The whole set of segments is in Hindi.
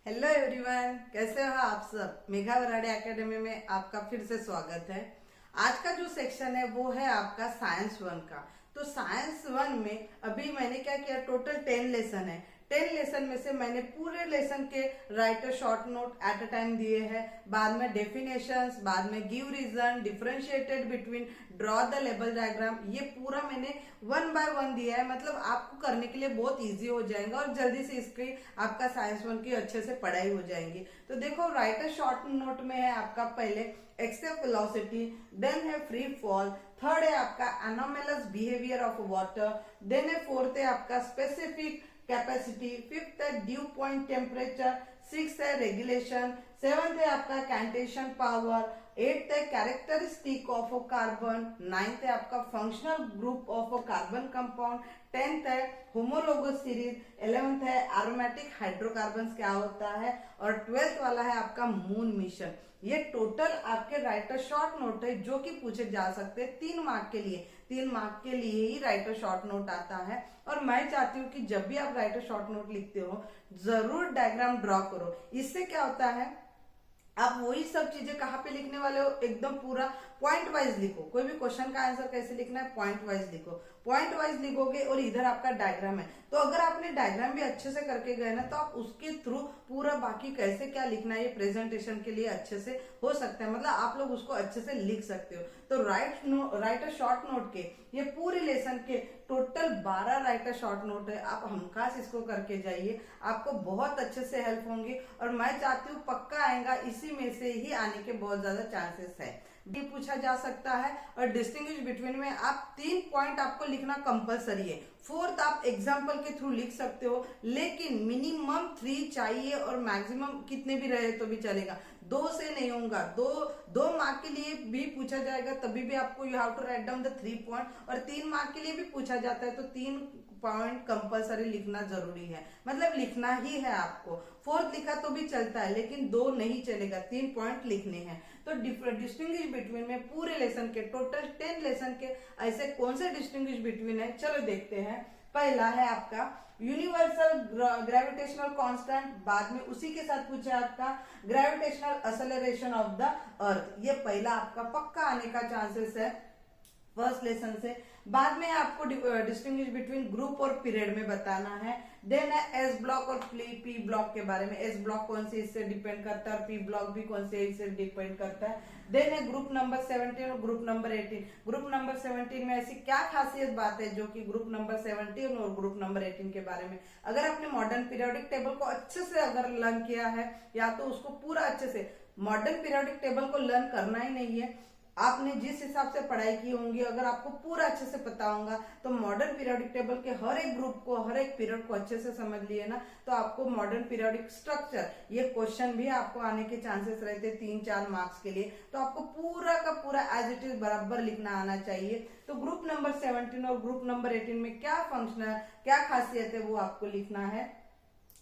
हेलो एवरीवन, कैसे हो आप सब। मेघा वराडे एकेडमी में आपका फिर से स्वागत है। आज का जो सेक्शन है वो है आपका साइंस वन का। तो साइंस वन में अभी मैंने क्या किया, टोटल 10 लेसन है। 10 लेसन में से मैंने पूरे लेसन के write short note at a time दिए हैं, बाद में डेफिनेशंस, बाद में give reason, differentiated between, draw the label diagram, ये पूरा मैंने 1 बाय 1 दिया है। मतलब आपको करने के लिए बहुत इजी हो जाएगा और जल्दी से इसकी आपका साइंस वन की अच्छे से पढ़ाई हो जाएंगी। तो देखो, राइटर शॉर्ट नोट में है आपका पहले एक्सेप्ट वेलोसिटी, देन है फ्री फॉल, थर्ड है आपका anomalous behaviour of water, then है फोर्थ है आपका स्पेसिफिक कैपेसिटी, फिफ्थ है ड्यू पॉइंट टेम्परेचर, सिक्स है रेगुलेशन, सेवंथ है आपका कैंटेशन पावर, एट्थ है characteristic of a carbon, ninth है आपका functional group of a carbon compound, tenth है होमोलोगस सीरीज, 11th है एरोमेटिक हाइड्रोकार्बन क्या होता है, और 12th वाला है आपका मून मिशन। ये टोटल आपके राइटर शॉर्ट नोट है जो कि पूछे जा सकते हैं 3 मार्क के लिए। 3 मार्क के लिए ही राइटर शॉर्ट नोट आता है। और मैं चाहती हूँ कि जब भी आप राइटर शॉर्ट नोट लिखते हो जरूर डायग्राम ड्रॉ करो। इससे क्या होता है, आप वही सब चीजें कहाँ पे लिखने वाले हो, एकदम पूरा पॉइंट वाइज लिखो। कोई भी क्वेश्चन का आंसर कैसे लिखना है, पॉइंट वाइज लिखो। पॉइंट वाइज लिखोगे और इधर आपका डायग्राम है, तो अगर आपने डायग्राम भी अच्छे से करके गए ना तो आप उसके थ्रू पूरा बाकी कैसे क्या लिखना है ये प्रेजेंटेशन के लिए अच्छे से हो सकता है। मतलब आप लोग उसको अच्छे से लिख सकते हो। तो राइटर शॉर्ट नोट के ये पूरे लेसन के टोटल 12 राइटर शॉर्ट नोट है। आप हमखास इसको करके जाइए, आपको बहुत अच्छे से हेल्प होंगी। और मैं चाहती हूँ पक्का आएगा, इसी में से ही आने के बहुत ज्यादा चांसेस है। भी पूछा जा सकता है। और डिस्टिंग्विश बिटवीन में आप 3 पॉइंट आपको लिखना कंपलसरी है। फोर्थ आप एग्जाम्पल के थ्रू लिख सकते हो, लेकिन मिनिमम 3 चाहिए और मैक्सिमम कितने भी रहे तो भी चलेगा। 2 से नहीं होगा। दो मार्क के लिए भी पूछा जाएगा तभी भी आपको you have to write down the 3 point, और 3 मार्क के लिए भी पूछा जाता है तो 3 पॉइंट कंपलसरी लिखना जरूरी है। मतलब लिखना ही है आपको। फोर्थ लिखा तो भी चलता है लेकिन 2 नहीं चलेगा, 3 पॉइंट लिखने हैं। तो डिस्टिंग्विश बिटवीन में पूरे लेसन के टोटल 10 लेसन के ऐसे कौन से डिस्टिंग्विश बिटवीन है, चलो देखते हैं। पहला है आपका यूनिवर्सल ग्रेविटेशनल कांस्टेंट, बाद में उसी के साथ पूछा है आपका gravitational acceleration of the earth. ये पहला आपका पक्का आने का चांसेस है फर्स्ट लेसन से। बाद में आपको डिस्टिंग्विश बिटवीन ग्रुप और पीरियड में बताना है। देन है एस ब्लॉक और पी ब्लॉक के बारे में। एस ब्लॉक कौन से इससे डिपेंड करता है और पी ब्लॉक भी कौन से इससे डिपेंड करता है। देन है ग्रुप नंबर 17 और ग्रुप नंबर 18। ग्रुप नंबर 17 में ऐसी क्या खासियत बात है जो कि ग्रुप नंबर 17 और ग्रुप नंबर 18 के बारे में, अगर आपने मॉडर्न पीरियोडिक टेबल को अच्छे से अगर लर्न किया है, या तो उसको पूरा अच्छे से, मॉडर्न पीरियोडिक टेबल को लर्न करना ही नहीं है, आपने जिस हिसाब से पढ़ाई की होंगी, अगर आपको पूरा अच्छे से पता होगा तो मॉडर्न पीरियोडिक टेबल के हर एक ग्रुप को, हर एक पीरियड को अच्छे से समझ लिए ना, तो आपको मॉडर्न पीरियोडिक स्ट्रक्चर, ये क्वेश्चन भी आपको आने के चांसेस रहते 3-4 मार्क्स के लिए। तो आपको पूरा का पूरा एज इट इज बराबर लिखना आना चाहिए। तो ग्रुप नंबर 17 और ग्रुप नंबर 18 में क्या फंक्शन है, क्या खासियत है, वो आपको लिखना है।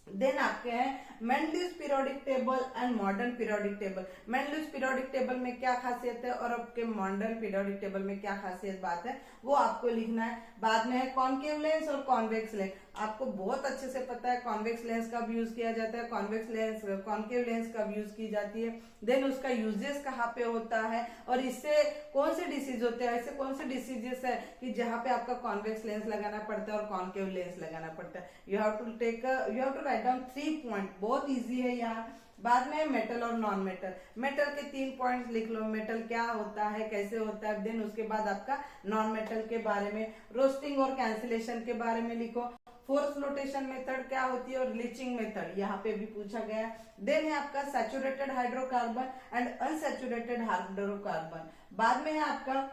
देन आपके हैं Mendeleev's periodic table and modern periodic table. Mendeleev's periodic table में क्या खासियत है और आपके मॉडर्न पीरियोडिक टेबल में क्या खासियत बात है, वो आपको लिखना है। बाद में है कॉन्केव लेंस और कॉन्वेक्स लेंस। आपको बहुत अच्छे से पता है कॉन्वेक्स लेंस कब यूज किया जाता है, कॉन्वेक्स लेंस, कॉन्केव लेंस कब यूज की जाती है, देन उसका यूजेस कहाँ पे होता है, और इससे कौन से डिसीज होते हैं। ऐसे कौन से डिसीजेस है कि जहाँ पे आपका कॉन्वेक्स लेंस लगाना पड़ता है और कॉन्केव लेंस लगाना पड़ता है। You have to write down 3 point, बहुत इजी है यहाँ। बाद में मेटल और नॉन मेटल। मेटल के 3 पॉइंट्स लिख लो, मेटल क्या होता है, कैसे होता है। देन उसके बाद आपका नॉन मेटल के बारे में, रोस्टिंग और कैंसिलेशन के बारे में लिखो। फोर्स फ्लोटेशन मेथड क्या होती है और लीचिंग मेथड यहाँ पे भी पूछा गया। देन है आपका saturated hydrocarbon and unsaturated hydrocarbon. बाद में है आपका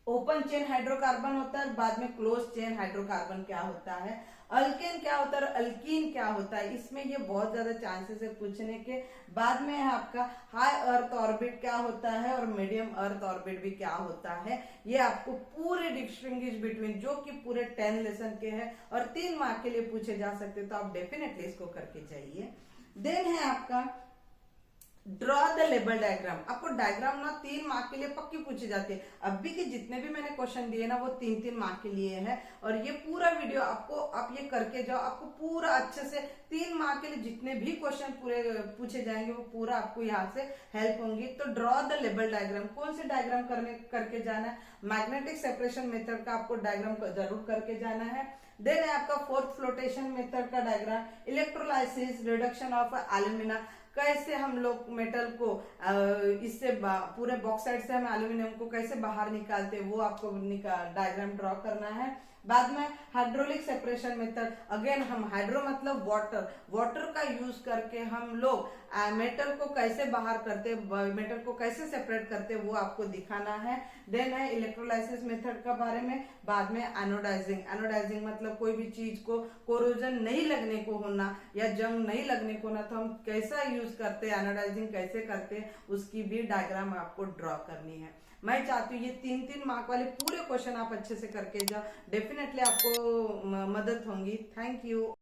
ओपन चेन हाइड्रोकार्बन होता है, बाद में क्लोज चेन हाइड्रोकार्बन क्या होता है, अल्केन क्या होता है और अल्कीन क्या होता है। इसमें ये बहुत ज्यादा चांसेस है पूछने के। बाद में है आपका हाई अर्थ ऑर्बिट क्या होता है और मीडियम अर्थ ऑर्बिट भी क्या होता है। ये आपको पूरे डिस्टिंग्विश बिटवीन, जो कि पूरे 10 लेसन के हैं और 3 मार्क के लिए पूछे जा सकते, तो आप डेफिनेटली इसको करके जाइए। देन है आपका ड्रॉ द लेबल डायग्राम। आपको डायग्राम ना 3 मार्क के लिए पक्की पूछी जाती है। अभी के जितने भी मैंने क्वेश्चन दिए ना वो 3-3 मार्क के लिए है। और ये पूरा वीडियो आपको आप ये करके जाओ, आपको पूरा अच्छे से 3 मार्क के लिए जितने भी क्वेश्चन पूरे पूछे जाएंगे वो पूरा आपको यहाँ से हेल्प होंगी। तो ड्रॉ द लेबल डायग्राम, कौन से डायग्राम करके जाना है? मैग्नेटिक सेपरेशन मेथड का आपको डायग्राम जरूर करके जाना है। देन है आपका फोर्थ फ्लोटेशन मेथड का diagram, electrolysis, reduction of alumina, कैसे हम लोग मेटल को इससे पूरे बॉक्साइड से हम एल्यूमिनियम को कैसे बाहर निकालते हैं वो आपको डायग्राम ड्रॉ करना है। बाद में हाइड्रोलिक सेपरेशन मेथड, अगेन हम हाइड्रो मतलब वाटर का यूज करके हम लोग मेटल को कैसे बाहर करते, मेटल को कैसे सेपरेट करते वो आपको दिखाना है। देन है इलेक्ट्रोलाइसिस मेथड का बारे में। बाद में एनोडाइजिंग मतलब कोई भी चीज को कोरोजन नहीं लगने को होना या जंग नहीं लगने को होना तो हम कैसा यूज करते, एनोडाइजिंग कैसे करते, उसकी भी डायग्राम आपको ड्रॉ करनी है। मैं चाहती हूँ ये 3-3 मार्क वाले पूरे क्वेश्चन आप अच्छे से करके जाओ, डेफिनेटली आपको मदद होंगी। Thank you.